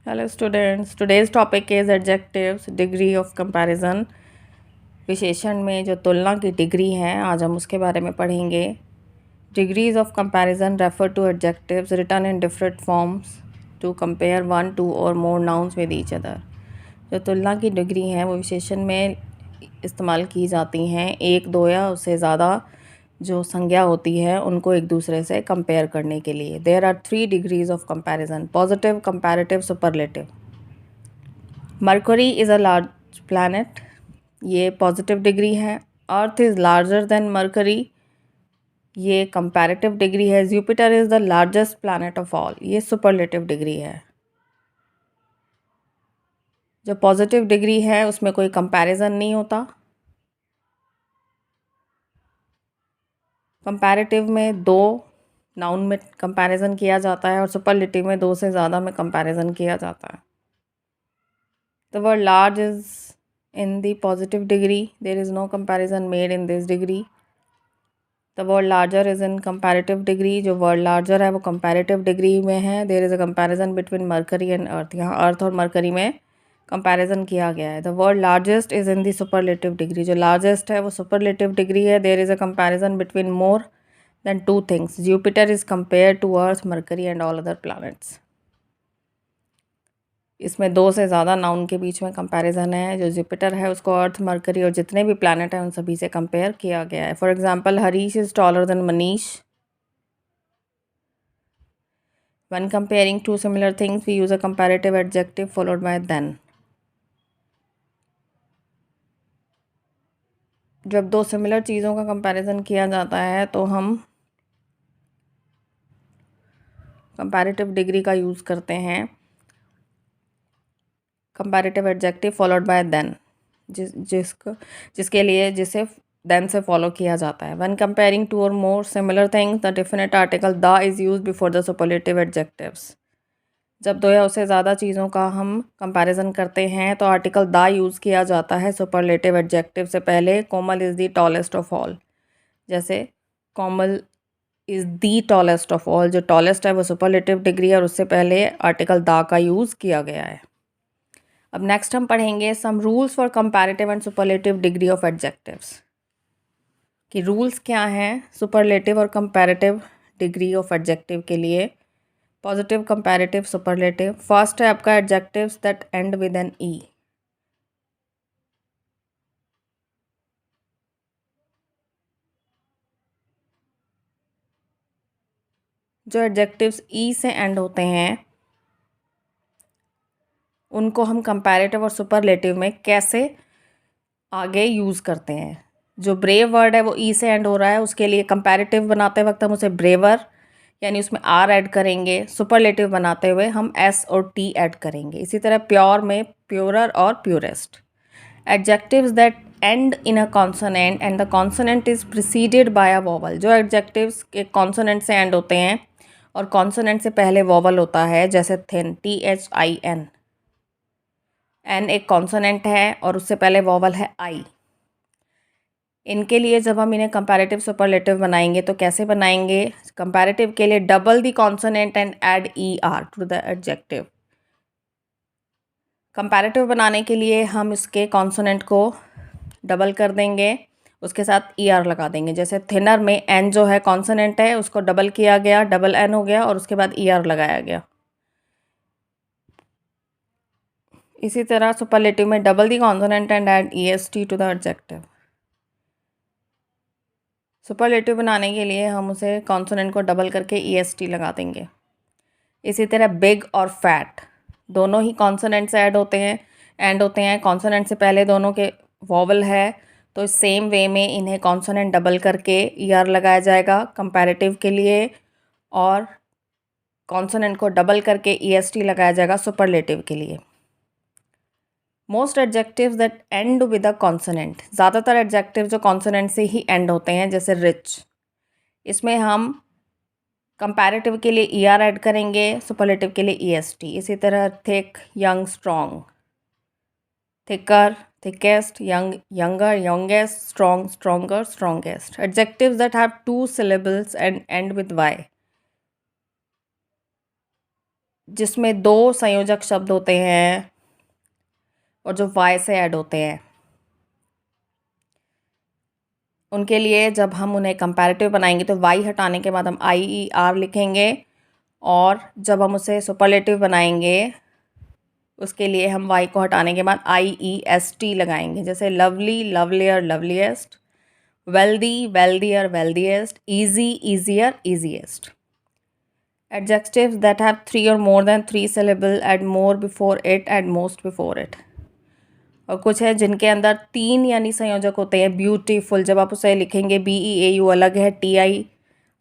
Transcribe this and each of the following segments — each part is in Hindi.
Hello students, today's topic is adjectives, degree of comparison। विशेषण में जो तुलना की डिग्री है आज हम उसके बारे में पढ़ेंगे। Degrees of comparison refer to adjectives written in different forms to compare one, two or more nouns with each other। जो तुलना की डिग्री हैं वो विशेषण में इस्तेमाल की जाती हैं एक, दो या उससे ज़्यादा जो संज्ञा होती है उनको एक दूसरे से कंपेयर करने के लिए। There are 3 degrees of comparison: positive, comparative, superlative. Mercury is a large planet, ये पॉजिटिव डिग्री है। Earth is larger than Mercury, ये कंपैरेटिव डिग्री है। Jupiter is the largest planet of all, ये सुपरलेटिव डिग्री है। जो पॉजिटिव डिग्री है उसमें कोई कंपैरिजन नहीं होता। कंपैरेटिव में 2 नाउन में कंपैरिजन किया जाता है और सुपरलेटिव में 2 से ज़्यादा में कंपैरिजन किया जाता है। The word large is in the positive degree. There is no comparison made in this degree. The word larger is in comparative degree. जो word larger है वो comparative degree में है। There is a comparison between Mercury and Earth. यहाँ Earth और Mercury में comparison किया गया है। The word largest is in the superlative degree. जो largest है वो superlative degree है। There is a comparison between more than 2 things. Jupiter is compared to Earth, Mercury and all other planets. इसमें 2 से ज़्यादा नाउन के बीच में कंपैरिजन है। जो जुपिटर है उसको अर्थ, मरकरी और जितने भी प्लैनेट हैं उन सभी से कंपेयर किया गया है। For example, Harish is taller than Manish. When comparing to similar things we use a comparative adjective followed by than. जब 2 सिमिलर चीज़ों का कंपैरिजन किया जाता है तो हम कंपैरेटिव डिग्री का यूज़ करते हैं, comparative adjective followed by than, जिसे देन से फॉलो किया जाता है। व्हेन कंपेयरिंग टू और more similar things the definite article the is used before the superlative adjectives. जब 2 या उससे ज़्यादा चीज़ों का हम कंपैरिजन करते हैं तो आर्टिकल द यूज़ किया जाता है सुपरलेटिव एडजेक्टिव से पहले। Komal is the tallest of all, जैसे Komal is the tallest of all, जो टॉलेस्ट है वो सुपरलेटिव डिग्री है और उससे पहले आर्टिकल द का यूज़ किया गया है। अब नेक्स्ट हम पढ़ेंगे some rules for comparative and superlative degree of adjectives, कि रूल्स क्या हैं सुपरलेटिव और कंपैरेटिव डिग्री ऑफ एडजेक्टिव के लिए। Positive, comparative, superlative. फर्स्ट है आपका adjectives that end with an E. जो एडजेक्टिव्स ई से एंड होते हैं उनको हम कंपैरेटिव और सुपरलेटिव में कैसे आगे यूज़ करते हैं। जो ब्रेव वर्ड है वो ई से एंड हो रहा है, उसके लिए कंपैरेटिव बनाते वक्त हम उसे ब्रेवर यानी उसमें आर ऐड करेंगे। सुपरलेटिव बनाते हुए हम एस और टी ऐड करेंगे। इसी तरह प्योर में प्योरर और purest. Adjectives that and in a consonant and the consonant is preceded by a vowel. जो एडजेक्टिव्स के कॉन्सोनेंट से एंड होते हैं और कॉन्सोनेंट से पहले वोवल होता है, जैसे थिन, THIN। एन एक कॉन्सोनेंट है और उससे पहले वोवल है आई। इनके लिए जब हम इन्हें कंपैरेटिव सुपरलेटिव बनाएंगे तो कैसे बनाएंगे? कंपैरेटिव के लिए double the consonant and add ER to the adjective. Comparative बनाने के लिए हम इसके कॉन्सोनेंट को डबल कर देंगे, उसके साथ ER लगा देंगे। जैसे थिनर में एन जो है कॉन्सोनेंट है उसको डबल किया गया, डबल एन हो गया और उसके बाद ER लगाया गया। इसी तरह सुपरलेटिव में double the consonant and add EST to the adjective. Superlative बनाने के लिए हम उसे कॉन्सोनेंट को डबल करके EST लगा देंगे। इसी तरह बिग और फैट दोनों ही कॉन्सोनेंट से एंड होते हैं। कॉन्सोनेंट से पहले दोनों के वोवल है तो सेम वे में इन्हें कॉन्सोनेंट डबल करके ER लगाया जाएगा कंपैरेटिव के लिए, और कॉन्सोनेंट को डबल करके EST लगाया जाएगा सुपरलेटिव के लिए। Most adjectives that end with a consonant, ज़्यादातर एडजेक्टिव जो कॉन्सोनेंट से ही एंड होते हैं, जैसे रिच, इसमें हम कंपैरेटिव के लिए ER ऐड करेंगे, सुपरलेटिव के लिए EST। इसी तरह thick, young, strong, thicker, thickest, young, younger, youngest, strong, stronger, strongest. Adjectives that have 2 syllables and end with Y, जिसमें 2 संयोजक शब्द होते हैं और जो वाई से ऐड होते हैं, उनके लिए जब हम उन्हें कंपैरेटिव बनाएंगे तो वाई हटाने के बाद हम आई ई आर लिखेंगे, और जब हम उसे सुपरलेटिव बनाएंगे उसके लिए हम वाई को हटाने के बाद आई ई एस टी लगाएंगे। जैसे lovely, lovelier, loveliest, wealthy, wealthier, wealthiest, easy, easier, easiest. Adjectives that have 3 or more than 3 syllable, add more before it, add most before it. और कुछ है जिनके अंदर 3 यानी संयोजक होते हैं। ब्यूटीफुल, जब आप उसे लिखेंगे BEAU अलग है, TI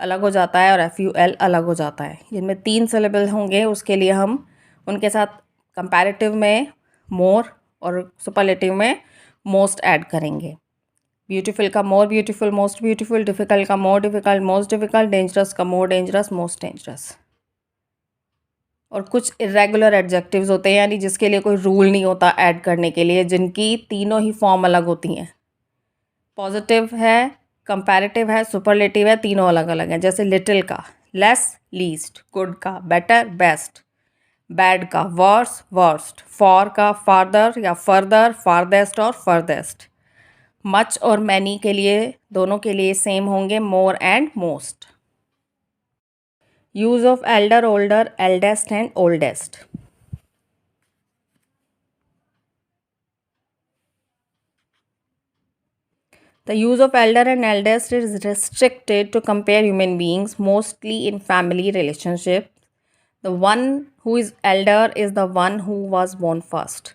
अलग हो जाता है और FUL अलग हो जाता है। जिनमें 3 सिलेबल होंगे उसके लिए हम उनके साथ कंपैरेटिव में मोर और सुपरलेटिव में मोस्ट ऐड करेंगे। ब्यूटीफुल का more beautiful, most beautiful, difficult का more difficult, most difficult, dangerous का मोर डेंजरस, मोस्ट डेंजरस। और कुछ इरेगुलर एडजेक्टिव्स होते हैं, यानी जिसके लिए कोई रूल नहीं होता ऐड करने के लिए, जिनकी तीनों ही फॉर्म अलग होती हैं। पॉजिटिव है, कंपैरेटिव है, सुपरलेटिव है, तीनों अलग अलग हैं। जैसे लिटिल का लेस, लीस्ट, गुड का बेटर, बेस्ट, बैड का वर्स, वर्स्ट, फॉर का फार्दर या फर्दर, फारदेस्ट और फर्देस्ट। मच और मैनी के लिए दोनों के लिए सेम होंगे, more and most. Use of Elder, older, eldest and oldest. The use of elder and eldest is restricted to compare human beings, mostly in family relationships. The one who is elder is the one who was born first.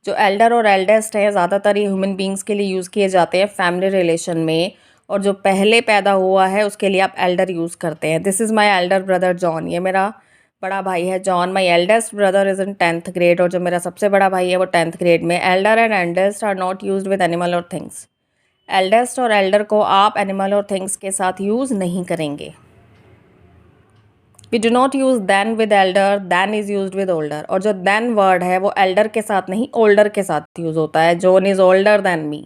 जो elder और eldest है ज़्यादातर ये ह्यूमन बींग्स के लिए यूज़ किए जाते हैं फैमिली रिलेशन में, और जो पहले पैदा हुआ है उसके लिए आप elder यूज़ करते हैं। This is my elder brother John, ये मेरा बड़ा भाई है John. My eldest brother is in 10th grade, और जो मेरा सबसे बड़ा भाई है वो 10th grade में। elder and eldest are not used with animal or things. Eldest और एल्डर को आप एनिमल और थिंग्स के साथ यूज़ नहीं करेंगे। We do not use than with elder, than is use with older. और जो दैन वर्ड है वो एल्डर के साथ नहीं, ओल्डर के साथ यूज़ होता है। John is older than me.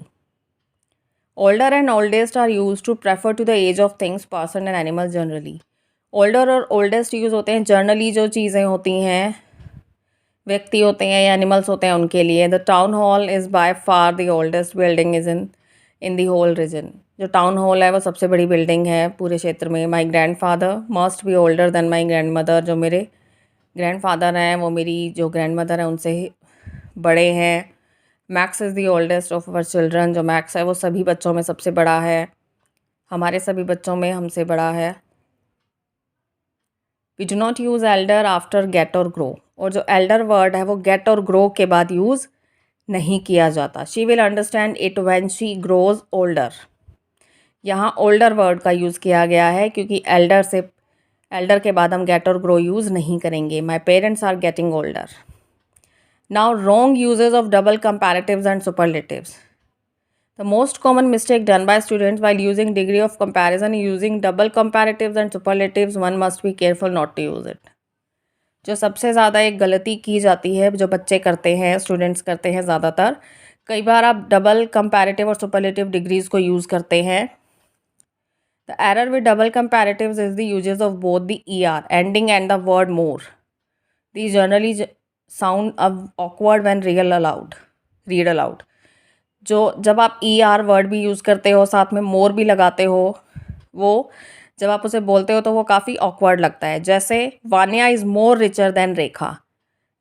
Older and oldest are use to prefer to the age of things, person and animal generally. Older और ओल्डेस्ट यूज़ होते हैं जनरली जो चीज़ें होती हैं, व्यक्ति होते हैं या एनिमल्स होते हैं, उनके लिए। The town hall is by far the oldest building is in the whole region. जो टाउन हॉल है वो सबसे बड़ी बिल्डिंग है पूरे क्षेत्र में। My grandfather must be older than my grandmother. जो मेरे ग्रैंड फादर हैं वो मेरी जो ग्रैंड मदर है उनसे ही बड़े हैं। Max is the oldest of our children. जो मैक्स है वो सभी बच्चों में सबसे बड़ा है, हमारे सभी बच्चों में हमसे बड़ा है। We do not use elder after get और ग्रो। और जो एल्डर वर्ड है वो गेट और ग्रो के बाद यूज़ नहीं किया जाता। She will understand it when she grows older. यहाँ ओल्डर वर्ड का यूज़ किया गया है क्योंकि एल्डर के बाद हम गेट और ग्रो यूज़ नहीं करेंगे। My parents are getting older. Now wrong usages of double comparatives and superlatives. The most common mistake done by students while using degree of comparison using double comparatives and superlatives, one must be careful not to use it. जो सबसे ज़्यादा एक गलती की जाती है जो बच्चे करते हैं, स्टूडेंट्स करते हैं ज़्यादातर, कई बार आप डबल कंपैरेटिव और सुपरलेटिव डिग्रीज को यूज़ करते हैं। The error with double comparatives is the uses of both the ER ending and the word more. The generally sound awkward when read aloud. जो जब आप ER वर्ड भी यूज़ करते हो, साथ में मोर भी लगाते हो, वो जब आप उसे बोलते हो तो वो काफ़ी ऑकवर्ड लगता है। जैसे Vanya is more richer than Rekha.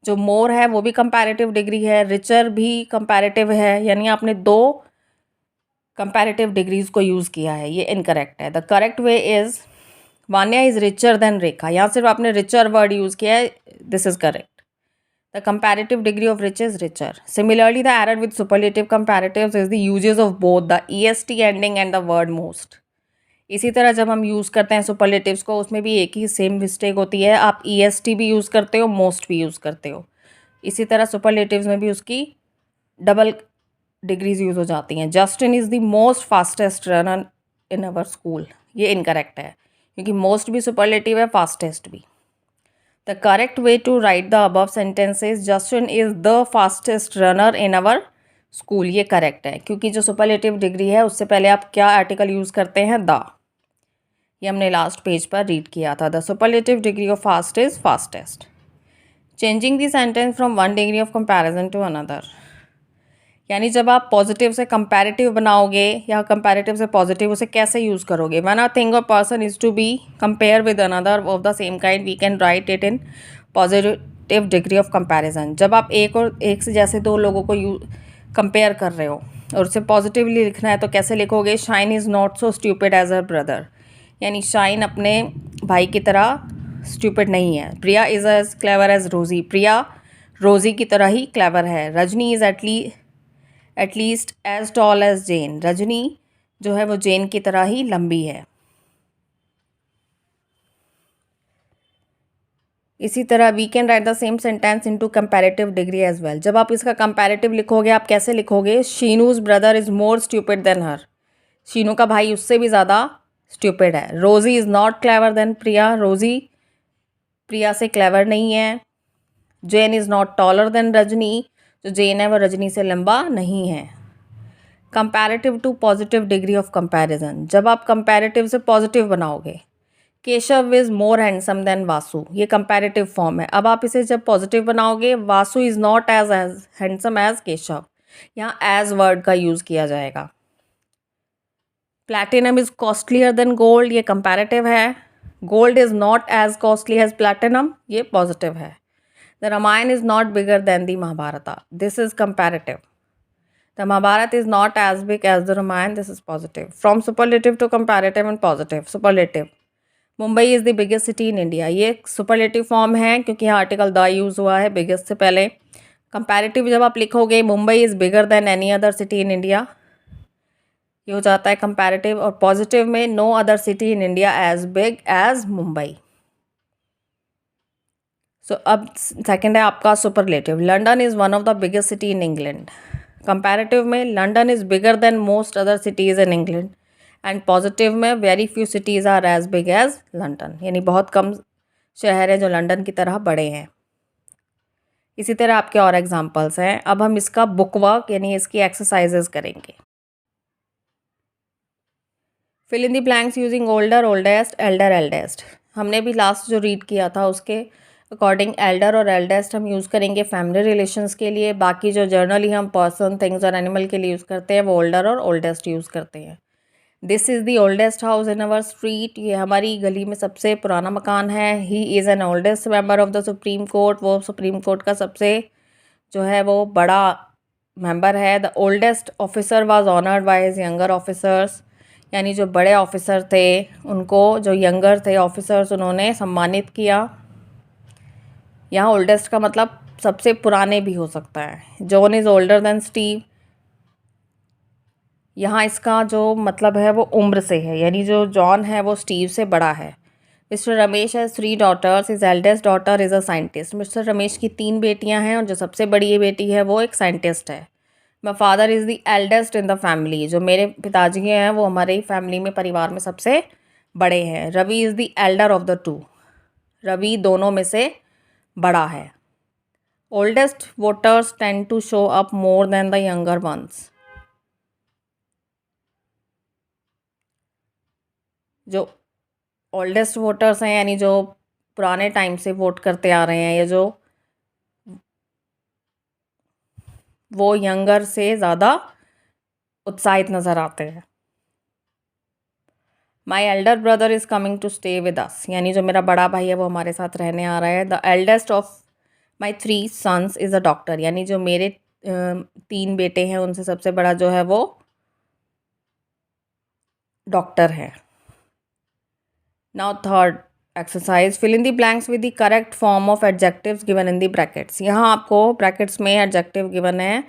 जो मोर है वो भी कंपैरेटिव डिग्री है, रिचर भी कंपैरेटिव है, यानी आपने 2 कंपैरेटिव डिग्रीज को यूज़ किया है, ये इनकरेक्ट है। The correct way is Vanya is richer than Rekha. यहाँ सिर्फ आपने रिचर वर्ड यूज़ किया है, this is correct. The comparative degree of rich is richer. Similarly, the error with superlative comparatives is the uses of both the EST ending and the word most. इसी तरह जब हम यूज़ करते हैं सुपरलेटिव्स को, उसमें भी एक ही सेम मिस्टेक होती है। आप EST भी यूज़ करते हो, मोस्ट भी यूज़ करते हो। इसी तरह सुपरलेटिव्स में भी उसकी डबल डिग्रीज यूज़ हो जाती हैं। Justin is the most fastest runner in our school, ये इनकरेक्ट है क्योंकि मोस्ट भी सुपरलेटिव है, फास्टेस्ट भी। The correct way to write the above sentence is Justin is the fastest runner in our school. ये करेक्ट है क्योंकि जो सुपरलेटिव डिग्री है उससे पहले आप क्या आर्टिकल यूज़ करते हैं, द। ये हमने लास्ट पेज पर रीड किया था। The superlative degree of fast is fastest. Changing the sentence from one degree of comparison to another, यानी जब आप पॉजिटिव से कंपैरेटिव बनाओगे या कंपैरेटिव से पॉजिटिव, उसे कैसे यूज़ करोगे। व्हेन अ थिंग और person is to be compare with another of the same kind, we can write it in positive degree of comparison. जब आप एक से जैसे दो लोगों को कंपेयर कर रहे हो और उसे पॉजिटिवली लिखना है तो कैसे लिखोगे। Shine is not so stupid as her brother, यानी शाइन अपने भाई की तरह स्टूपिड नहीं है। Priya is as clever as Rosie, Priya Rosie की तरह ही क्लेवर है। Rajni is at least as tall as Jane, Rajni जो है वो जेन की तरह ही लंबी है। इसी तरह we can write the same sentence into comparative degree as well. जब आप इसका कंपैरेटिव लिखोगे आप कैसे लिखोगे। Sheenu's brother is more stupid than her, Sheenu का भाई उससे भी ज़्यादा स्टूपिड है। Rosie is not clever than Priya, Rosie Priya से क्लेवर नहीं है। Jane is not taller than Rajni, जो जेन है वो रजनी से लंबा नहीं है। Comparative to positive degree of comparison, जब आप कंपैरेटिव से पॉजिटिव बनाओगे। Keshav is more handsome than Vasu, ये कंपैरेटिव फॉर्म है। अब आप इसे जब पॉजिटिव बनाओगे, Vasu is not as handsome as Keshav, यहाँ एज वर्ड का यूज़ किया जाएगा। Platinum is costlier than gold, ये कंपैरेटिव है। Gold is not as costly as platinum, ये पॉजिटिव है। The Ramayana is not bigger than the Mahabharata, this is comparative. The Mahabharata is not as big as the Ramayana, this is positive. From superlative to comparative and positive. Superlative. Mumbai is the biggest city in India, ये superlative form है क्योंकि यहाँ article the यूज़ हुआ है biggest से पहले। Comparative जब आप लिखोगे Mumbai is bigger than any other city in India, ये हो जाता है comparative। और positive में no other city in India as big as Mumbai. सो अब सेकेंड है आपका superlative. London is one of the biggest city in England, comparative में London is bigger than most other cities in England, and positive में very few cities are as big as London, यानी बहुत कम शहर हैं जो लंदन की तरह बड़े हैं। इसी तरह आपके और एग्जांपल्स हैं। अब हम इसका बुक वर्क यानी इसकी एक्सरसाइजेज करेंगे। Fill in the blanks using older, oldest, elder, eldest. हमने भी लास्ट जो रीड किया था उसके अकॉर्डिंग एल्डर और एल्डेस्ट हम यूज़ करेंगे फैमिली रिलेशंस के लिए। बाकी जो जर्नली हम पर्सन, थिंग्स और एनिमल के लिए यूज़ करते हैं वो ओल्डर और ओल्डेस्ट यूज़ करते हैं। This is the oldest house in our street, ये हमारी गली में सबसे पुराना मकान है। He is an oldest member of the supreme court, वो सुप्रीम कोर्ट का सबसे जो है वो बड़ा मेंबर है। The oldest officer was honoured by his younger officers, यानी जो बड़े ऑफिसर थे उनको जो यंगर थे ऑफिसर्स उन्होंने सम्मानित किया। यहाँ ओल्डेस्ट का मतलब सबसे पुराने भी हो सकता है। John is older than Steve, यहाँ इसका जो मतलब है वो उम्र से है, यानी जो जॉन है वो स्टीव से बड़ा है। Mister Ramesh has 3 daughters, his eldest daughter is a scientist. Mister Ramesh की 3 बेटियां हैं और जो सबसे बड़ी ये बेटी है वो एक साइंटिस्ट है। My father is the eldest in the family, जो मेरे पिताजी हैं वो हमारे फैमिली में परिवार में सबसे बड़े हैं। Ravi is the elder of the 2, Ravi दोनों में से बड़ा है। Oldest voters tend to show up more than the younger ones, जो ओल्डेस्ट वोटर्स हैं यानी जो पुराने टाइम से वोट करते आ रहे हैं या जो वो यंगर से ज़्यादा उत्साहित नज़र आते हैं। My elder brother is coming to stay with us, यानी जो मेरा बड़ा भाई है वो हमारे साथ रहने आ रहा है। The eldest of my 3 sons is a doctor, यानी जो मेरे 3 बेटे हैं उनसे सबसे बड़ा जो है वो डॉक्टर है। Now third exercise, fill in the blanks with the correct form of adjectives given in the brackets. यहाँ आपको ब्रैकेट्स में एडजेक्टिव गिवन है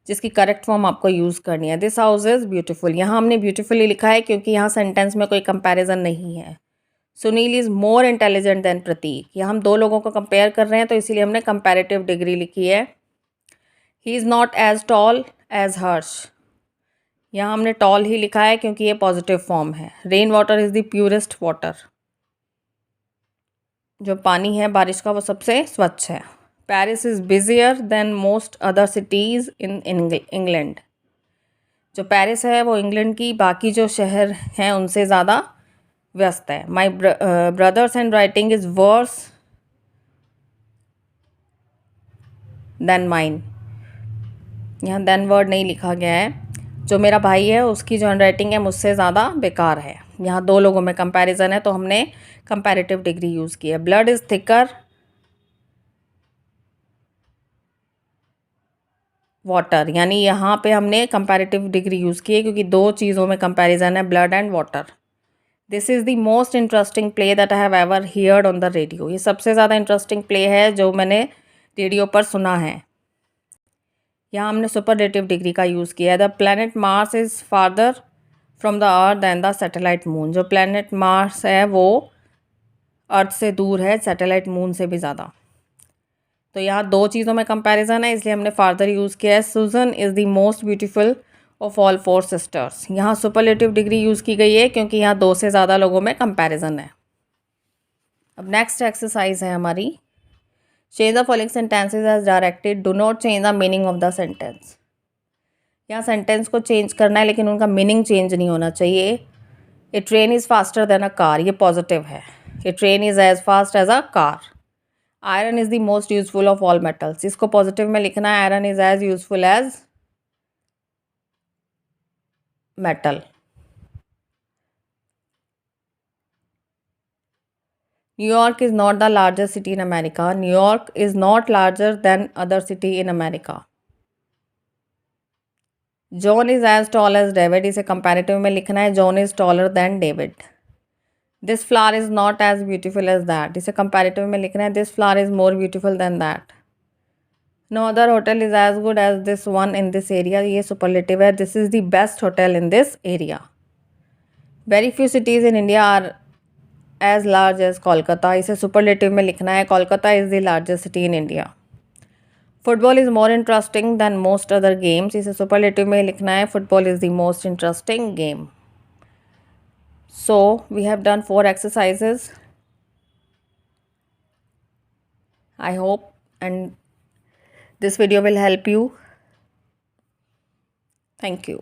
जिसकी करेक्ट फॉर्म आपको यूज़ करनी है। दिस हाउस इज़ ब्यूटीफुल, यहाँ हमने ब्यूटीफुली लिखा है क्योंकि यहाँ सेंटेंस में कोई कंपैरिजन नहीं है। Sunil is more intelligent than Prateek, यहाँ हम 2 लोगों को कंपेयर कर रहे हैं तो इसीलिए हमने कंपैरेटिव डिग्री लिखी है। He is not as tall as Harsh, यहाँ हमने टॉल ही लिखा है क्योंकि ये पॉजिटिव फॉर्म है। Rain water is the purest water, जो पानी है बारिश का वो सबसे स्वच्छ है। Paris is busier than most other cities in England, जो पेरिस है वो इंग्लैंड की बाकी जो शहर हैं उनसे ज़्यादा व्यस्त है। My brother's hand writing is worse than mine. यहाँ देन वर्ड नहीं लिखा गया है। जो मेरा भाई है उसकी जो हैंडराइटिंग है मुझसे ज़्यादा बेकार है। यहाँ दो लोगों में कंपैरिजन है तो हमने कंपैरेटिव डिग्री यूज़ की है। ब्लड इज़ थिकर वाटर, यानी यहाँ पे हमने कंपैरेटिव डिग्री यूज़ की है क्योंकि दो चीज़ों में कंपैरिजन है, blood and water. This is the most interesting play that I have ever heard on the radio. ये सबसे ज़्यादा इंटरेस्टिंग प्ले है जो मैंने रेडियो पर सुना है। यहाँ हमने सुपरलेटिव डिग्री का यूज़ किया है। The planet Mars is farther from the Earth than the satellite moon. जो प्लैनेट मार्स है वो अर्थ से दूर है, सैटेलाइट मून से भी ज़्यादा। तो यहाँ दो चीज़ों में कंपैरिजन है इसलिए हमने फार्दर यूज़ किया है। Susan is the most beautiful of all four sisters. यहाँ सुपरलेटिव डिग्री यूज़ की गई है क्योंकि यहाँ दो से ज़्यादा लोगों में कंपैरिजन है। अब नेक्स्ट एक्सरसाइज है हमारी, change the following sentences as directed, do not change the meaning of the sentence. यहाँ सेंटेंस को चेंज करना है लेकिन उनका मीनिंग चेंज नहीं होना चाहिए। A train is faster than a car, ये पॉजिटिव है। A train is as fast as a car. Iron is the most useful of all metals, इसको पॉजिटिव में लिखना है। Iron is as useful as metal. New York is not the largest city in America, New York is not larger than other city in America. John is as tall as David, इसे कंपैरेटिव में लिखना है। John is taller than David. This flower is not as beautiful as that, इसे कंपैरेटिव में लिखना है। This flower is more beautiful than that. No other hotel is as good as this one in this area, ये सुपरलेटिव है। This is the best hotel in this area. Very few cities in India are as large as Kolkata, इसे सुपरलेटिव में लिखना है। Kolkata is the largest city in India. Football is more interesting than most other games, इसे सुपरलेटिव में लिखना है। Football is the most interesting game. So we have done 4 exercises. I hope and this video will help you. Thank you.